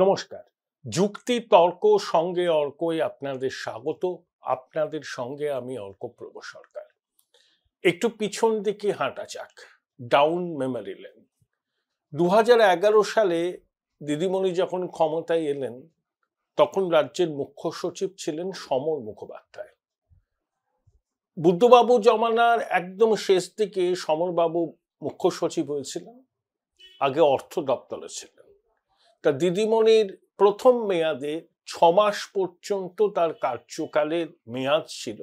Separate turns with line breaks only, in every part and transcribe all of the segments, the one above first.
নমস্কার। যুক্তি তর্ক সঙ্গে অর্কই আপনাদের স্বাগত। আপনাদের সঙ্গে আমি অর্কপ্রভ সরকার। একটু পিছন দিকে হাঁটা যাক, ডাউন মেমোরি লেন। 2011 সালে দিদিমণি যখন ক্ষমতায় এলেন তখন রাজ্যের মুখ্য সচিব ছিলেন সমর মুখোপাধ্যায়। বুদ্ধবাবু জমানার একদম শেষ দিকে সমরবাবু মুখ্য সচিব হয়েছিলেন, আগে অর্থ দপ্তরে ছিলেন। তা দিদিমণির প্রথম মেয়াদে 6 মাস পর্যন্ত তার কার্যকালের মেয়াদ ছিল।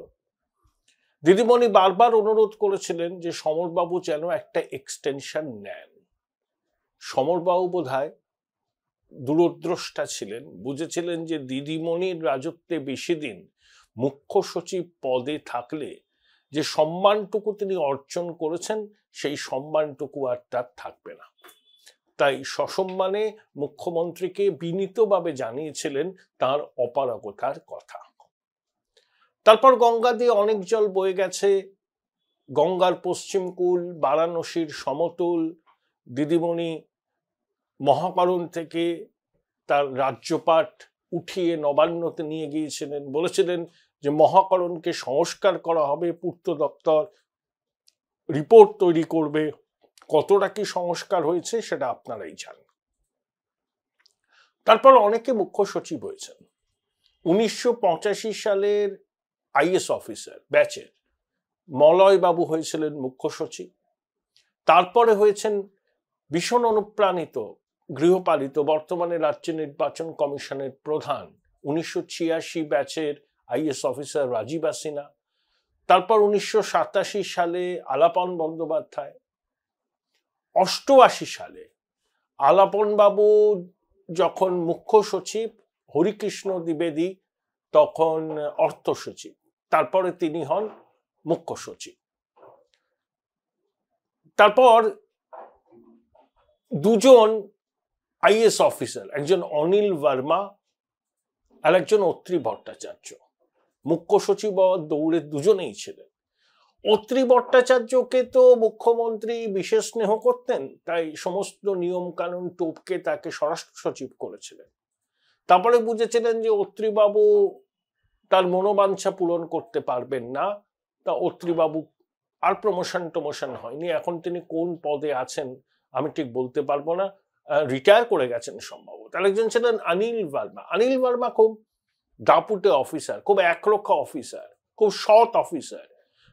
দিদিমণি বারবার অনুরোধ করেছিলেন যে সমরবাবু যেন একটা এক্সটেনশন নেন। সমরবাবু বোধহয় দূরদ্রষ্টা ছিলেন, বুঝেছিলেন যে দিদিমণির রাজত্বে বেশি দিন মুখ্য সচিব পদে থাকলে যে সম্মানটুকু তিনি অর্জন করেছেন সেই সম্মানটুকু আর তার থাকবে না। তাই সসম্মানে মুখ্যমন্ত্রীকে বিনীতভাবে জানিয়েছিলেন তার অপারগতার কথা। তারপর গঙ্গা দিয়ে অনেক জল বয়ে গেছে, গঙ্গার পশ্চিম কূল, বারাণসীর সমতল। দিদিমণি মহাকরণ থেকে তার রাজ্যপাট উঠিয়ে নবান্নতে নিয়ে গিয়েছিলেন, বলেছিলেন যে মহাকরণকে সংস্কার করা হবে, পূর্ত দপ্তর রিপোর্ট তৈরি করবে। কতটা কি সংস্কার হয়েছে সেটা আপনারাই জানেন। তারপর অনেকে মুখ্য সচিব হয়েছেন। 1985 সালের আইএস অফিসার ব্যাচের মলয় বাবু হয়েছিলেন মুখ্য সচিব। তারপরে হয়েছেন ভীষণ অনুপ্রাণিত গৃহপালিত বর্তমানে রাজ্য নির্বাচন কমিশনের প্রধান 1986 ব্যাচের আইএস অফিসার রাজীবা সিনহা। তারপর 1987 সালে আলাপন বন্দ্যোপাধ্যায়। 88 সালে আলাপন বাবু যখন মুখ্য সচিব, হরিকৃষ্ণ দ্বিবেদী তখন অর্থ সচিব, তারপরে তিনি হন মুখ্য সচিব। তারপর দুজন আইএস অফিসার, একজন অনিল ভার্মা আর একজন অত্রি ভট্টাচার্য, মুখ্য সচিব দৌড়ে দুজনেই ছিলেন। অত্রি ভট্টাচার্যকে তো মুখ্যমন্ত্রী বিশেষ স্নেহ করতেন, তাই সমস্ত নিয়ম কানুন টপকে তাকে স্বরাষ্ট্র সচিব করেছিলেন। তারপরে বুঝেছিলেন যে অত্রিবাবু তার মনোবাঞ্ছা পূরণ করতে পারবেন না, তা অত্রিবাবু আর প্রমোশন হয়নি। এখন তিনি কোন পদে আছেন আমি ঠিক বলতে পারবো না, রিটায়ার করে গেছেন সম্ভবত। আরেকজন ছিলেন অনিল ভার্মা। অনিল ভার্মা খুব দাপুটে অফিসার, খুব একরক্ষা অফিসার, খুব সৎ অফিসার।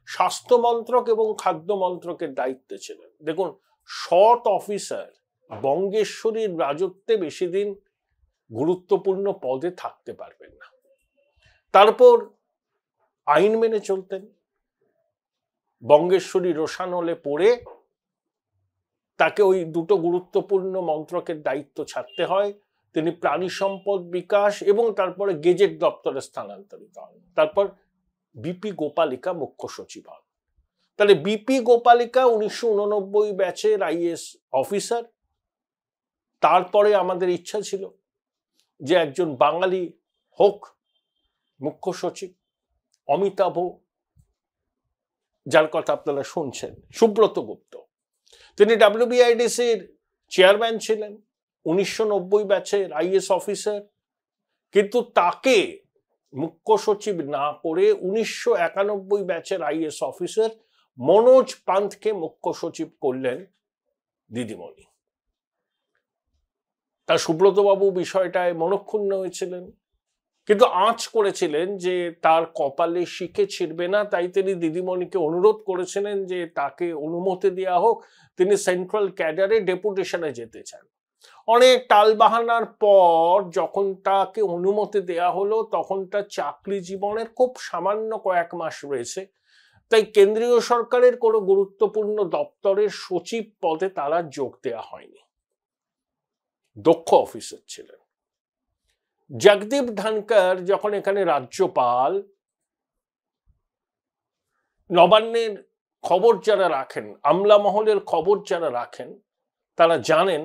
স্বাস্থ্য মন্ত্রক এবং খাদ্য মন্ত্রকের দায়িত্বে ছিলেন। দেখুন, সৎ অফিসার বঙ্গেশ্বরীর রাজত্বে বেশি দিন গুরুত্বপূর্ণ পদে থাকতে পারবেন না। তারপর আইন মেনে চলতেন। বঙ্গেশ্বরী রোশানলে পড়ে তাকে ওই দুটো গুরুত্বপূর্ণ মন্ত্রকের দায়িত্ব ছাড়তে হয়। তিনি প্রাণী সম্পদ বিকাশ এবং তারপরে গেজেট দপ্তরে স্থানান্তরিত হন। তারপর বিপি গোপালিকা মুখ্য সচিব হন। তাহলে বিপি গোপালিকা 1989 ব্যাচের আইএস অফিসার। তারপরে আমাদের ইচ্ছা ছিল যে একজন বাঙালি হোক মুখ্য সচিব, অমিতাভ, যার কথা আপনারা শুনছেন, সুব্রত গুপ্ত। তিনি ডাব্লিউবিআইডিসির চেয়ারম্যান ছিলেন, 1990 ব্যাচের আইএস অফিসার। কিন্তু তাকে মুখ্য সচিব না করে 1991 ব্যাচের আইএস অফিসার মনোজ পান্থকে মুখ্য সচিব করলেন দিদিমণি। তা সুব্রতবাবু বিষয়টায় মনক্ষুণ্ণ হয়েছিলেন, কিন্তু আঁচ করেছিলেন যে তার কপালে শিখে ছিড়বে না। তাই তিনি দিদিমণিকে অনুরোধ করেছিলেন যে তাকে অনুমতি দেওয়া হোক, তিনি সেন্ট্রাল ক্যাডারে ডেপুটেশনে যেতে চান। অনেক টালবাহানার পর যখন তাকে অনুমতি দেয়া হলো তখন তার চাকরি জীবনের খুব সামান্য কয়েক মাস রয়েছে। তাই কেন্দ্রীয় সরকারের কোনো গুরুত্বপূর্ণ দপ্তরের সচিব পদে তারা যোগ দেওয়া হয়নি। দক্ষ অফিসার ছিলেন। জগদীপ ধনকর যখন এখানে রাজ্যপাল, নবান্নের খবর যারা রাখেন, আমলা মহলের খবর যারা রাখেন, তারা জানেন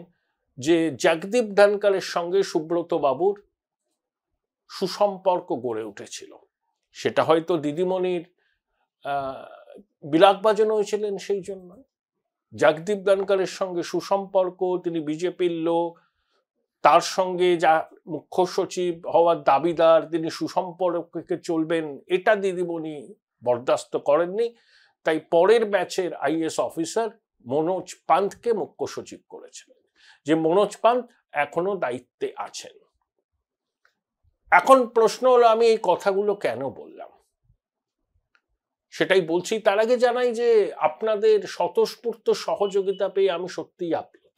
যে জগদীপ ধনকরের সঙ্গে সুব্রত বাবুর সুসম্পর্ক গড়ে উঠেছিল। সেটা হয়তো দিদিমণির বিলাত বাজানো হয়েছিলেন সেই জন্য। জগদীপ ধনকরের সঙ্গে সুসম্পর্ক, তিনি বিজেপির লোক, তার সঙ্গে যা মুখ্য সচিব হওয়ার দাবিদার তিনি সুসম্পর্কে চলবেন, এটা দিদিমণি বরদাস্ত করেননি। তাই পরের ব্যাচের আইএস অফিসার মনোজ পান্থকে মুখ্য সচিব করেছিলেন, যে মনোজ পান্থ এখনো দায়িত্বে আছেন। এখন প্রশ্ন হলো, আমি এই কথাগুলো কেন বললাম সেটাই বলছি। তার আগে জানাই যে আপনাদের স্বতঃস্ফূর্ত সহযোগিতা পেয়ে আমি সত্যিই আপ্লুত।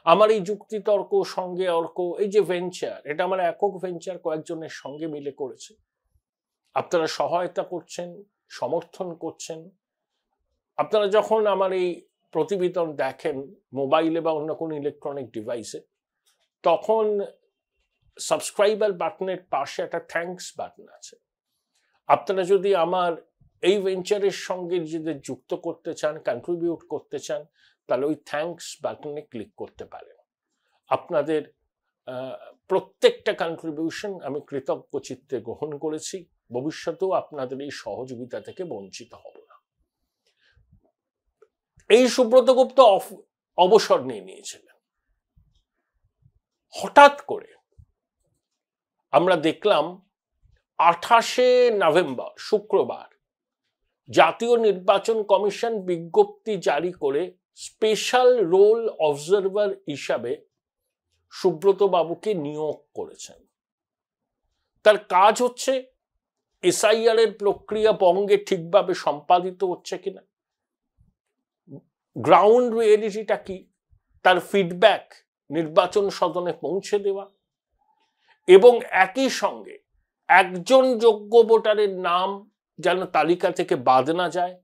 আমার এই যুক্তিতর্ক, সঙ্গে অর্ক, এই যে ভেঞ্চার, এটা আমার একক ভেঞ্চার, কয়েকজনের সঙ্গে মিলে করেছে। আপনারা সহায়তা করছেন, সমর্থন করছেন। আপনারা যখন আমার এই প্রতিবেদন দেখেন মোবাইলে বা অন্য কোনো ইলেকট্রনিক ডিভাইসে, তখন সাবস্ক্রাইবার বাটনের পাশে একটা থ্যাঙ্কস বাটন আছে। আপনারা যদি আমার এই ভেঞ্চারের সঙ্গে যদি যুক্ত করতে চান, কন্ট্রিবিউট করতে চান, তাহলে ওই থ্যাঙ্কস বাটনে ক্লিক করতে পারেন। আপনাদের প্রত্যেকটা কন্ট্রিবিউশন আমি কৃতজ্ঞ চিত্তে গ্রহণ করেছি, ভবিষ্যতেও আপনাদের এই সহযোগিতা থেকে বঞ্চিত হব না। এই সুব্রত গুপ্ত অবসর নিয়েছিলেন। হঠাৎ করে আমরা দেখলাম 28শে নভেম্বর শুক্রবার জাতীয় নির্বাচন কমিশন বিজ্ঞপ্তি জারি করে স্পেশাল রোল অবজারভার হিসাবে সুব্রত বাবুকে নিয়োগ করেছেন। তার কাজ হচ্ছে এসআইআর এর প্রক্রিয়া বঙ্গে ঠিকভাবে সম্পাদিত হচ্ছে কিনা, গ্রাউন্ড রিয়েলিটিটা কি, তার ফিডব্যাক নির্বাচন সদনে পৌঁছে দেওয়া, এবং একই সঙ্গে একজন যোগ্য ভোটারের নাম যেন তালিকা থেকে বাদ না যায়,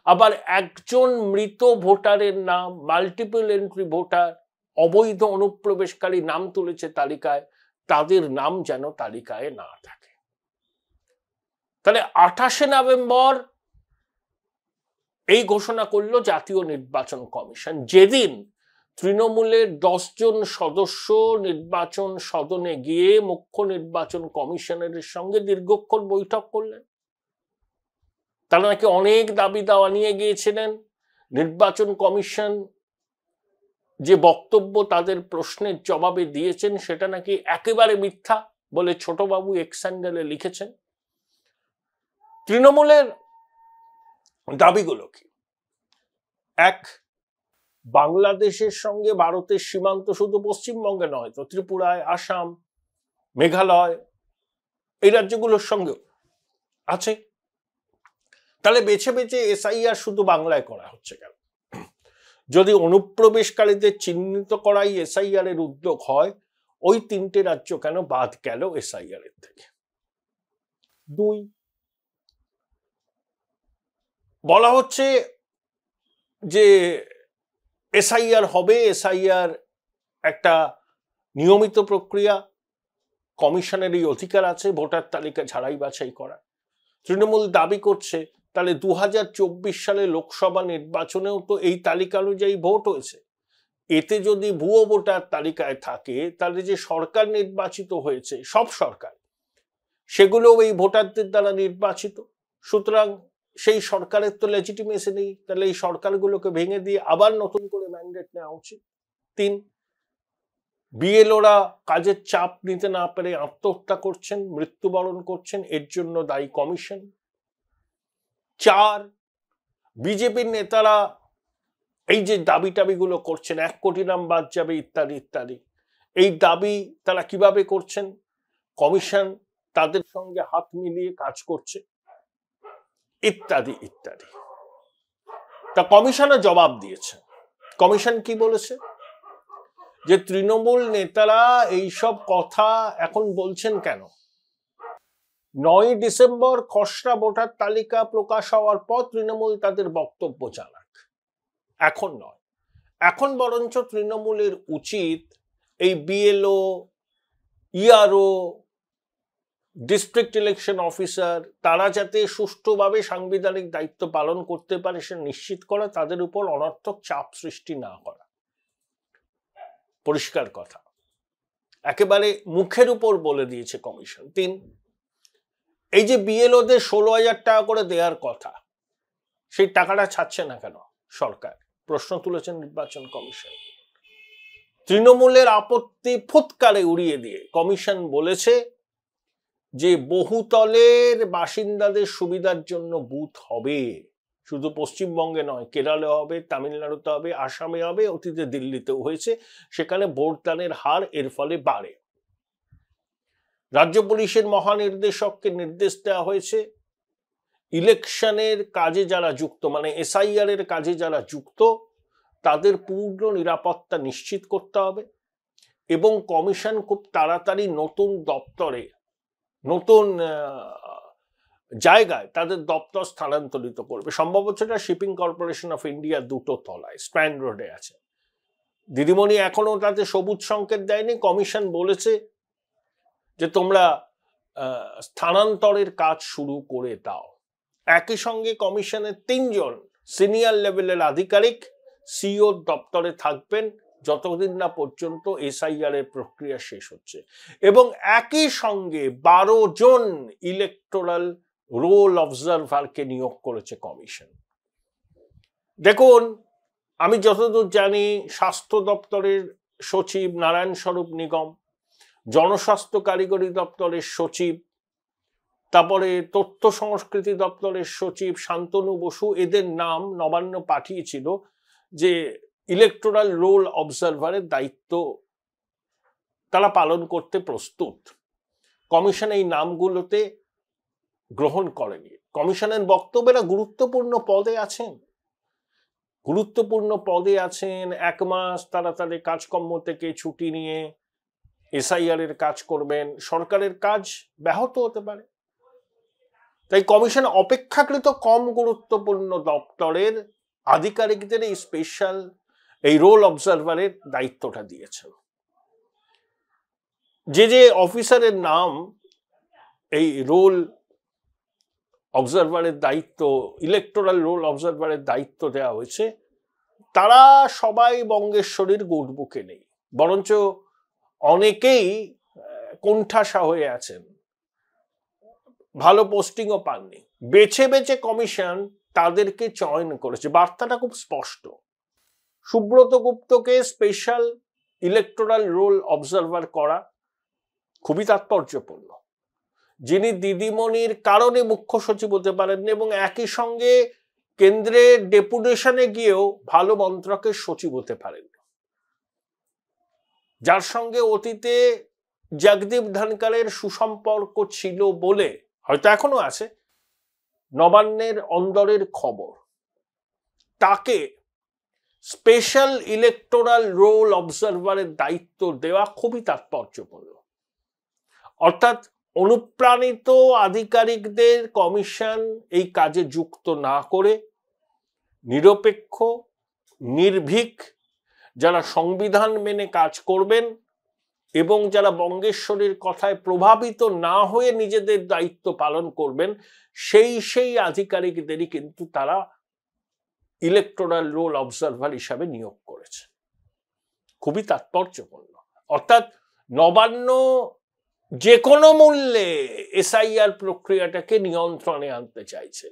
আবার একজন মৃত ভোটারের নাম, মাল্টিপল এন্ট্রি ভোটার, অবৈধ অনুপ্রবেশকারী নাম তুলেছে তালিকায়, তাদের নাম যেন তালিকায় না থাকে। তাহলে 28শে নভেম্বর এই ঘোষণা করলো জাতীয় নির্বাচন কমিশন, যেদিন তৃণমূলের 10 জন সদস্য নির্বাচন সদনে গিয়ে মুখ্য নির্বাচন কমিশনারের সঙ্গে দীর্ঘক্ষণ বৈঠক করলেন। তারা নাকি অনেক দাবি দাওয়া নিয়ে গিয়েছিলেন। নির্বাচন কমিশন যে বক্তব্য তাদের প্রশ্নের জবাবে দিয়েছেন সেটা নাকি একেবারে মিথ্যা বলে ছোটবাবু এক্স হ্যান্ডেলে লিখেছেন। তৃণমূলের দাবিগুলো কি? এক, বাংলাদেশের সঙ্গে ভারতের সীমান্ত শুধু পশ্চিমবঙ্গে নয়, তো ত্রিপুরায়, আসাম, মেঘালয়, এই রাজ্যগুলোর সঙ্গেও আছে। তাহলে বেছে বেছে এসআইআর শুধু বাংলায় করা হচ্ছে কেন? যদি অনুপ্রবেশকারীদের চিহ্নিত করাই এসআইআর এর উদ্যোগ হয়, ওই 3টে রাজ্য কেন বাদ গেল এসআইআর এর থেকে? 2, বলা হচ্ছে যে এসআইআর হবে, এসআইআর একটা নিয়মিত প্রক্রিয়া, কমিশনের এই অধিকার আছে ভোটার তালিকা ঝাড়াই বাছাই করা। তৃণমূল দাবি করছে তাহলে 2024 সালে লোকসভা নির্বাচনেও তো এই তালিকা অনুযায়ী ভোট হয়েছে, এতে যদি ভুয়ো ভোটার তালিকায় থাকে তাহলে যে সরকার নির্বাচিত হয়েছে, সব সরকার, সেগুলো এই ভোটারদের দ্বারা নির্বাচিত, সুতরাং সেই সরকারের তো লেজিটিমেসি নেই, তাহলে এই সরকারগুলোকে ভেঙে দিয়ে আবার নতুন করে ম্যান্ডেট নেওয়া উচিত। 3, বিএলওরা কাজের চাপ নিতে না পেরে আত্মহত্যা করছেন, মৃত্যুবরণ করছেন, এর জন্য দায়ী কমিশন। 4, বিজেপির নেতারা এই যে দাবি টাবিগুলো করছেন, 1 কোটি নাম বাদ যাবে ইত্যাদি ইত্যাদি, এই দাবি তারা কিভাবে করছেন? কমিশন তাদের সঙ্গে হাত মিলিয়ে কাজ করছে, ইত্যাদি ইত্যাদি। তা কমিশনের জবাব দিয়েছে। কমিশন কি বলেছে? যে তৃণমূল নেতারা এইসব কথা এখন বলছেন কেন? 9 ডিসেম্বর খসড়া ভোটার তালিকা প্রকাশ হওয়ার পর তৃণমূল তাদের বক্তব্য জানাক, এখন নয়। এখন বরঞ্চ তৃণমূলের উচিত এই BLO, ERO, district election officer, তারা যাতে সুষ্ঠুভাবে সাংবিধানিক দায়িত্ব পালন করতে পারে সে নিশ্চিত করা, তাদের উপর অনর্থক চাপ সৃষ্টি না করা। পরিষ্কার কথা, একেবারে মুখের উপর বলে দিয়েছে কমিশন। 3, এই যে বিএলওদের 16,000 টাকা করে দেওয়ার কথা, সেই টাকাটা ছাড়ছে না কেন সরকার? প্রশ্ন তুলেছেন নির্বাচন কমিশন। তৃণমূলের আপত্তি ফুৎকারে উড়িয়ে দিয়ে কমিশন বলেছে যে বহুতলের বাসিন্দাদের সুবিধার জন্য বুথ হবে, শুধু পশ্চিমবঙ্গে নয়, কেরলে হবে, তামিলনাড়ুতে হবে, আসামে হবে, অতীতে দিল্লিতেও হয়েছে, সেখানে ভোটদানের হার এর ফলে বাড়ে। রাজ্য পুলিশের মহানির্দেশককে নির্দেশ দেওয়া হয়েছে ইলেকশনের কাজে যারা যুক্ত, মানে এসআইআর এর কাজে যারা যুক্ত, তাদের পূর্ণ নিরাপত্তা নিশ্চিত করতে হবে এবং কমিশন খুব তাড়াতাড়ি নতুন দপ্তরে, নতুন জায়গায় তাদের দপ্তর স্থানান্তরিত করবে। সম্ভবত এটা শিপিং কর্পোরেশন অফ ইন্ডিয়া 2টো তলায় স্ট্র্যান্ড রোডে আছে। দিদিমণি এখনো তাতে সবুজ সংকেত দেয়নি। কমিশন বলেছে যে তোমরা স্থানান্তরের কাজ শুরু করে দাও। একই সঙ্গে কমিশনের 3 জন সিনিয়র লেভেলের আধিকারিক সিও দপ্তরে থাকবেন যতদিন না পর্যন্ত এসআইআর এর প্রক্রিয়া শেষ হচ্ছে, এবং একই সঙ্গে 12 জন ইলেকটোরাল রোল অবজারভারকে নিয়োগ করেছে কমিশন। দেখুন, আমি যতদূর জানি স্বাস্থ্য দপ্তরের সচিব নারায়ণ স্বরূপ নিগম, জনস্বাস্থ্য কারিগরি দপ্তরের সচিব, তারপরে তথ্য সংস্কৃতি দপ্তরের সচিব শান্তনু বসু, এদের নাম নবান্ন পাঠিয়েছিল যে ইলেকটোরাল রোল অবজারভারের দায়িত্ব তারা পালন করতে প্রস্তুত। কমিশন এই নামগুলোতে গ্রহণ করেনি। কমিশনের বক্তব্যেরা গুরুত্বপূর্ণ পদে আছেন, গুরুত্বপূর্ণ পদে আছেন। 1 মাস তারা তাদের কাজকর্ম থেকে ছুটি নিয়ে এসআইআর এর কাজ করবেন, সরকারের কাজ ব্যাহত হতে পারে। তাই কমিশন অপেক্ষাকৃত কম গুরুত্বপূর্ণ দপ্তরের আধিকারিকদের এই স্পেশাল এই রোল অবজারভারের দায়িত্বটা দিয়েছেন। যে যে অফিসারের নাম এই রোল অবজারভারের দায়িত্ব, ইলেকটোরাল রোল অবজারভারের দায়িত্ব দেওয়া হয়েছে, তারা সবাই বঙ্গেশ্বরীর গুডবুকে নেই, বরঞ্চ অনেকেই কোণঠাসা হয়ে আছেন, ভালো পোস্টিংও পাননি। বেছে বেছে কমিশন তাদেরকে চয়ন করেছে। বার্তাটা খুব স্পষ্ট। সুব্রত গুপ্তকে স্পেশাল ইলেকটোরাল রোল অবজারভার করা খুবই তাৎপর্যপূর্ণ, যিনি দিদিমণির কারণে মুখ্য সচিব হতে পারেন এবং একই সঙ্গে কেন্দ্রের ডেপুটেশনে গিয়েও ভালো মন্ত্রকের সচিব হতে পারেন, যার সঙ্গে অতীতে জগদীপ ধনকরের সুসম্পর্ক ছিল বলে, হয়তো এখনো আছে, নবান্নের অন্দরের খবর। তাকে স্পেশাল ইলেকটোরাল রোল অবজারভারের দায়িত্ব দেওয়া খুবই তাৎপর্যপূর্ণ। অর্থাৎ অনুপ্রাণিত আধিকারিকদের কমিশন এই কাজে যুক্ত না করে নিরপেক্ষ, নির্ভীক, যারা সংবিধান মেনে কাজ করবেন এবং যারা বঙ্গেশ্বরীর কথায় প্রভাবিত না হয়ে নিজেদের দায়িত্ব পালন করবেন, সেই আধিকারিকদেরই কিন্তু তারা ইলেকটোরাল রোল অবজারভার হিসাবে নিয়োগ করেছে। খুবই তাৎপর্যপূর্ণ। অর্থাৎ নবান্ন যে কোনো মূল্যে এসআইআর প্রক্রিয়াটাকে নিয়ন্ত্রণে আনতে চাইছে।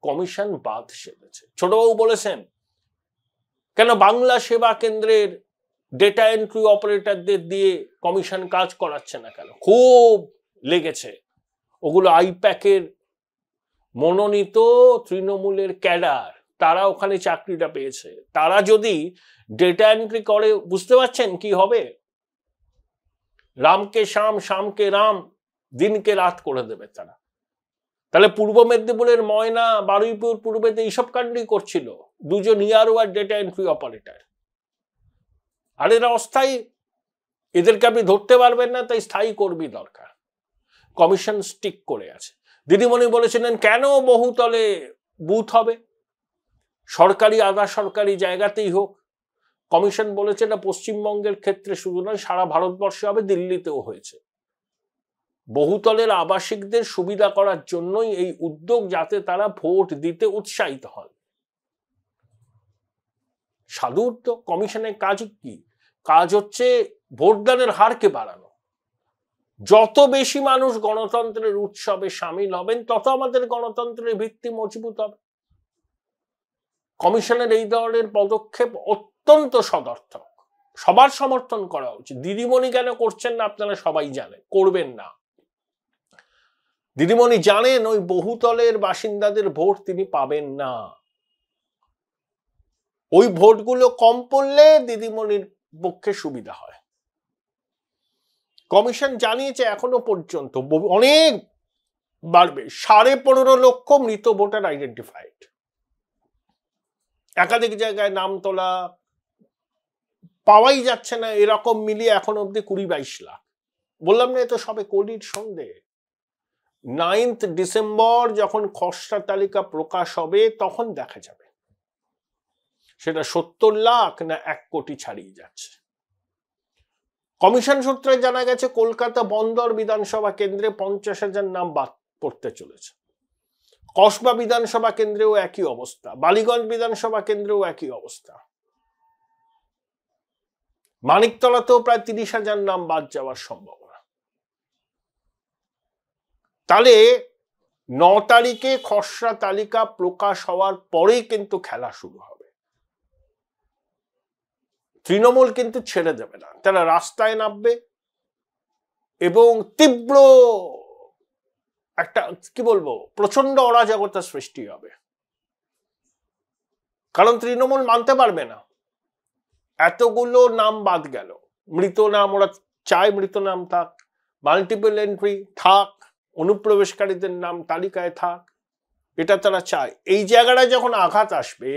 কমিশন বাদ সেধেছে। ছোটবাবু বলেছেন, কেন বাংলা সেবা কেন্দ্রের ডেটা এন্ট্রি অপারেটরদের দিয়ে কমিশন কাজ করাচ্ছে না কেন? খুব লেগেছে। ওগুলো আইপ্যাকের মনোনীত তৃণমূলের ক্যাডার, তারা ওখানে চাকরিটা পেয়েছে। তারা যদি ডেটা এন্ট্রি করে, বুঝতে পারছেন কি হবে? রামকে শ্যাম, শ্যামকে রাম, দিনকে রাত করে দেবে তারা। তাহলে পূর্ব মেদিনীপুরের ময়না, বারুইপুর পূর্বেতে এইসব কাণ্ডই করছিল 2 জন ইয়ারওয়ার ডেটা এন্ট্রি অপারেটর। আর এরা অস্থায়ী, এদেরকে আপনি ধরতে পারবেন না, তাই স্থায়ী কর্মী দরকার। কমিশন স্টিক করে আছে। দিদিমণি বলেছিলেন কেন বহুতলে বুথ হবে, সরকারি আধা সরকারি জায়গাতেই হোক। কমিশন বলেছে না, পশ্চিমবঙ্গের ক্ষেত্রে শুধু নয়, সারা ভারতবর্ষে হবে, দিল্লিতেও হয়েছে। বহুতলের আবাসিকদের সুবিধা করার জন্যই এই উদ্যোগ, যাতে তারা ভোট দিতে উৎসাহিত হন। সাধু উদ্যোগ। কমিশনের কাজ কি? কাজ হচ্ছে ভোটদানের হারকে বাড়ানো। যত বেশি মানুষ গণতন্ত্রের উৎসবে সামিল হবেন, তত আমাদের গণতন্ত্রের ভিত্তি মজবুত হবে। কমিশনের এই ধরনের পদক্ষেপ অত্যন্ত সদর্থক। সবার সমর্থন করা উচিত। দিদিমণি কেন করছেন না আপনারা সবাই জানেন, করবেন না। দিদিমণি জানেন ওই বহুতলের বাসিন্দাদের ভোট তিনি পাবেন না। ওই ভোটগুলো কম পড়লে দিদিমণির পক্ষে সুবিধা হয়। কমিশন জানিয়েছে এখনো পর্যন্ত অনেক বাড়বে, 15.5 লক্ষ মৃত ভোটার আইডেন্টিফাইড। একাধিক জায়গায় নাম তোলা, পাওয়াই যাচ্ছে না, এরকম মিলিয়ে এখন অব্দি 20-22 লাখ। বললাম না, এতো সবে কলির সন্ধে। 9 ডিসেম্বর যখন খসড়া তালিকা প্রকাশ হবে তখন দেখা যাবে সেটা 70 লাখ না 1 কোটি ছাড়িয়ে যাচ্ছে। কমিশন সূত্রে জানা গেছে কলকাতা বন্দর বিধানসভা কেন্দ্রে 50,000 নাম বাদ পড়তে চলেছে। কসবা বিধানসভা কেন্দ্রেও একই অবস্থা, বালিগঞ্জ বিধানসভা কেন্দ্রেও একই অবস্থা। মানিকতলাতেও প্রায় 30,000 নাম বাদ যাওয়ার সম্ভাবনা। তাহলে 9 তারিখে খসড়া তালিকা প্রকাশ হওয়ার পরেই কিন্তু খেলা শুরু হবে। তৃণমূল কিন্তু ছেড়ে দেবে না, তারা রাস্তায় নামবে এবং তীব্র একটা কি বলবো প্রচন্ড অরাজকতার সৃষ্টি হবে। কারণ তৃণমূল মানতে পারবে না এতগুলো নাম বাদ গেল। মৃত নাম ওরা চায় মৃত নাম থাক, মাল্টিপল এন্ট্রি থাক, অনুপ্রবেশকারীদের নাম তালিকায় থাক, এটা তারা চায়। এই জায়গাটায় যখন আঘাত আসবে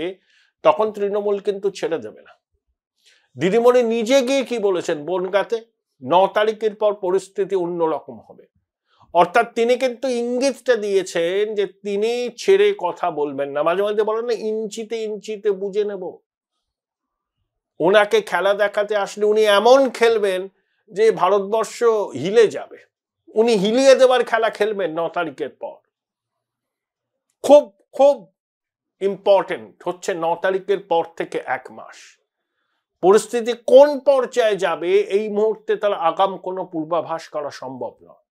তখন তৃণমূল কিন্তু ছেড়ে দেবে না। দিদিমণি নিজে গিয়ে কি বলেছেন বনগাঁতে, 9 তারিখের পর পরিস্থিতি অন্যরকম হবে। অর্থাৎ তিনি কিন্তু ইঙ্গিতটা দিয়েছেন যে তিনি ছেড়ে কথা বলবেন না। মাঝে মাঝে বলেন না ইঞ্চিতে ইঞ্চিতে বুঝে নেব। ওনাকে খেলা দেখাতে আসলে উনি এমন খেলবেন যে ভারতবর্ষ হিলে যাবে। উনি হিলিয়ে দেবার খেলা খেলবেন 9 তারিখের পর। খুব খুব ইম্পর্টেন্ট হচ্ছে 9 তারিখের পর থেকে 1 মাস পরিস্থিতি কোন পর্যায়ে যাবে এই মুহূর্তে তার আগাম কোনো পূর্বাভাস করা সম্ভব নয়।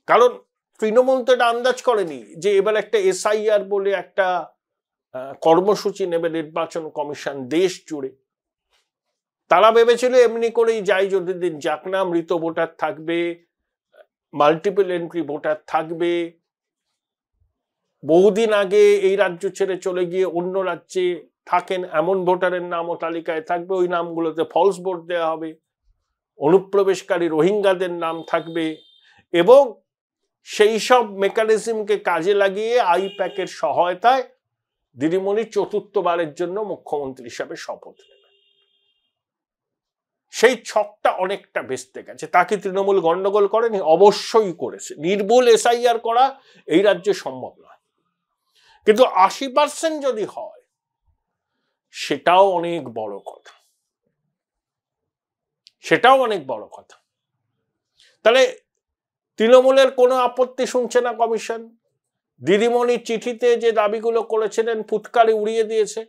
কারণ তৃণমূল তো এটা আন্দাজ করেনি যে এবার একটা এসআইআর বলে একটা কর্মসূচি নেবে নির্বাচন কমিশন দেশ জুড়ে। তারা ভেবেছিল এমনি করেই যাই, যদি দিন যাক না, মৃত ভোটার থাকবে, মাল্টিপল এন্ট্রি ভোটার থাকবে। বহুদিন আগে এই রাজ্য ছেড়ে চলে গিয়ে অন্য রাজ্যে থাকেন এমন ভোটারের নামও তালিকায় থাকবে, ওই নামগুলোতে ফলস ভোট দেওয়া হবে। অনুপ্রবেশকারী রোহিঙ্গাদের নাম থাকবে এবং সেই সব মেকানিজমকে কাজে লাগিয়ে আইপ্যাকের সহায়তায় দিদিমণি 4র্থবারের জন্য মুখ্যমন্ত্রী হিসাবে শপথ নেবেন। সেই ছকটা অনেকটা ভেস্তে গেছে। তাকে তৃণমূল গন্ডগোল করেনি? অবশ্যই করেছে। নির্ভুল এসআইআর করা এই রাজ্যে সম্ভব নয়, কিন্তু 80% যদি হয় সেটাও অনেক বড় কথা, সেটাও অনেক বড় কথা। তাহলে তৃণমূলের কোনো আপত্তি শুনছে না কমিশন। দিদিমণির চিঠিতে যে দাবিগুলো করেছিলেন ফুৎকারে উড়িয়ে দিয়েছে।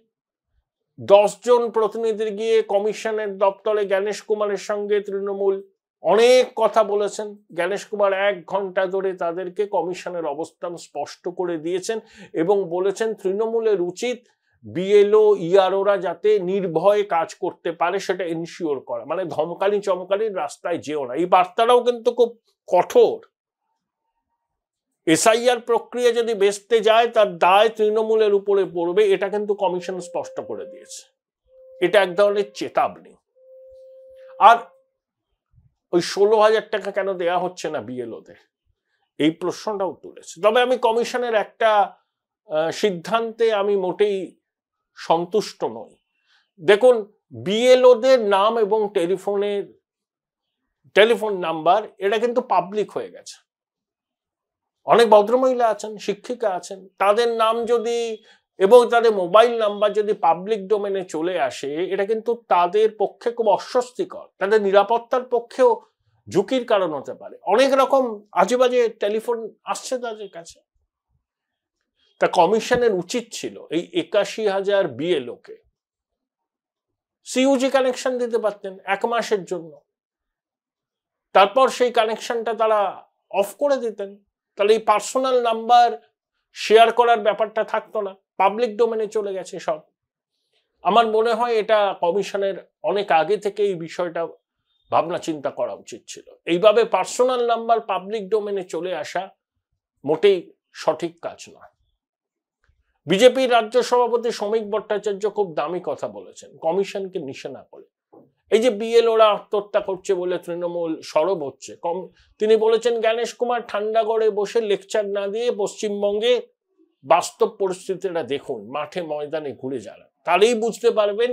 10 জন প্রতিনিধি গিয়ে কমিশনের দপ্তরে জ্ঞানেশ কুমারের সঙ্গে তৃণমূল অনেক কথা বলেছেন। জ্ঞানেশ কুমার 1 ঘন্টা ধরে তাদেরকে কমিশনের অবস্থান স্পষ্ট করে দিয়েছেন এবং বলেছেন তৃণমূলের উচিত বিএলও ইআরওরা যাতে নির্ভয়ে কাজ করতে পারে সেটা এনশিওর করা, মানে ধমকানি চমকানির রাস্তায় যেও না। এই বার্তাটাও কিন্তু খুব কঠোর। এসআইআর প্রক্রিয়া যদি বেচতে যায় তার দায় তৃণমূলের উপরে পড়বে, এটা কিন্তু কমিশন স্পষ্ট করে দিয়েছে। এটা এক ধরনের চেতাবনী। আর ওই 16,000 টাকা কেন দেয়া হচ্ছে না বিএলওদের, এই প্রশ্নটাও তুলেছে। তবে আমি কমিশনের একটা সিদ্ধান্তে আমি মোটেই সন্তুষ্ট নই। দেখুন, বিএলওদের নাম এবং টেলিফোন নাম্বার এটা কিন্তু পাবলিক হয়ে গেছে। অনেক ভদ্রমহিলা আছেন, শিক্ষিকা আছেন, তাদের নাম যদি এবং তাদের মোবাইল নাম্বার যদি পাবলিক ডোমেনে চলে আসে এটা কিন্তু তাদের পক্ষে খুব অস্বস্তিকর, তাদের নিরাপত্তার পক্ষেও ঝুঁকির কারণ হতে পারে। অনেক রকম আজেবাজে টেলিফোন আসছে তাদের কাছে। তা কমিশনের উচিত ছিল এই 81,000 বিএলওকে সিইউজি কানেকশন দিতে পারতেন 1 মাসের জন্য, তারপর সেই কানেকশনটা তারা অফ করে দিতেন। তাহলে এই পার্সোনাল নাম্বার শেয়ার করার ব্যাপারটা থাকতো না, পাবলিক ডোমেনে চলে গেছে সব। আমার মনে হয় এটা কমিশনের অনেক আগে থেকে এই বিষয়টা ভাবনা চিন্তা করা উচিত ছিল। এইভাবে পার্সোনাল নাম্বার পাবলিক ডোমেনে চলে আসা মোটেই সঠিক কাজ নয়। বিজেপির রাজ্য সভাপতি শ্রমিক ভট্টাচার্য খুব দামি কথা বলেছেন কমিশনকে নিশানা করে। এই যে বিএলওরা আত্মহত্যা করছে বলে তৃণমূল সরব হচ্ছে, তিনি বলেছেন জ্ঞানেশ কুমার ঠান্ডাগড়ে বসে লেকচার না দিয়ে পশ্চিমবঙ্গে বাস্তব পরিস্থিতিটা দেখুন, মাঠে ময়দানে ঘুরে যান, তাহলেই বুঝতে পারবেন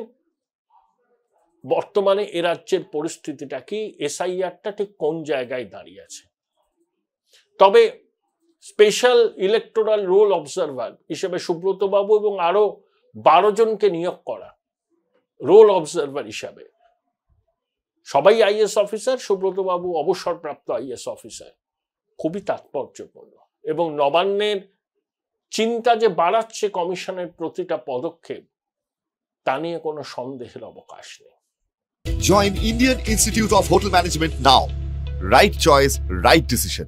বর্তমানে এ রাজ্যের পরিস্থিতিটা কি, এসআইআরটা ঠিক কোন জায়গায় দাঁড়িয়ে আছে। তবে স্পেশাল ইলেকটোরাল রোল অবজারভার হিসেবে সুব্রত বাবু এবং আরো 12 জনকে নিয়োগ করা রোল অবজারভার হিসাবে, সবাই আইএস অফিসার, সুব্রত বাবু অবসরপ্রাপ্ত আইএস অফিসার, খুবই তাৎপর্যপূর্ণ। এবং নবান্নের চিন্তা যে বাড়াচ্ছে কমিশনের প্রতিটা পদক্ষেপ, তা নিয়ে কোনো সন্দেহের অবকাশ নেই।
Join Indian Institute of Hotel Management now. Right choice, right decision.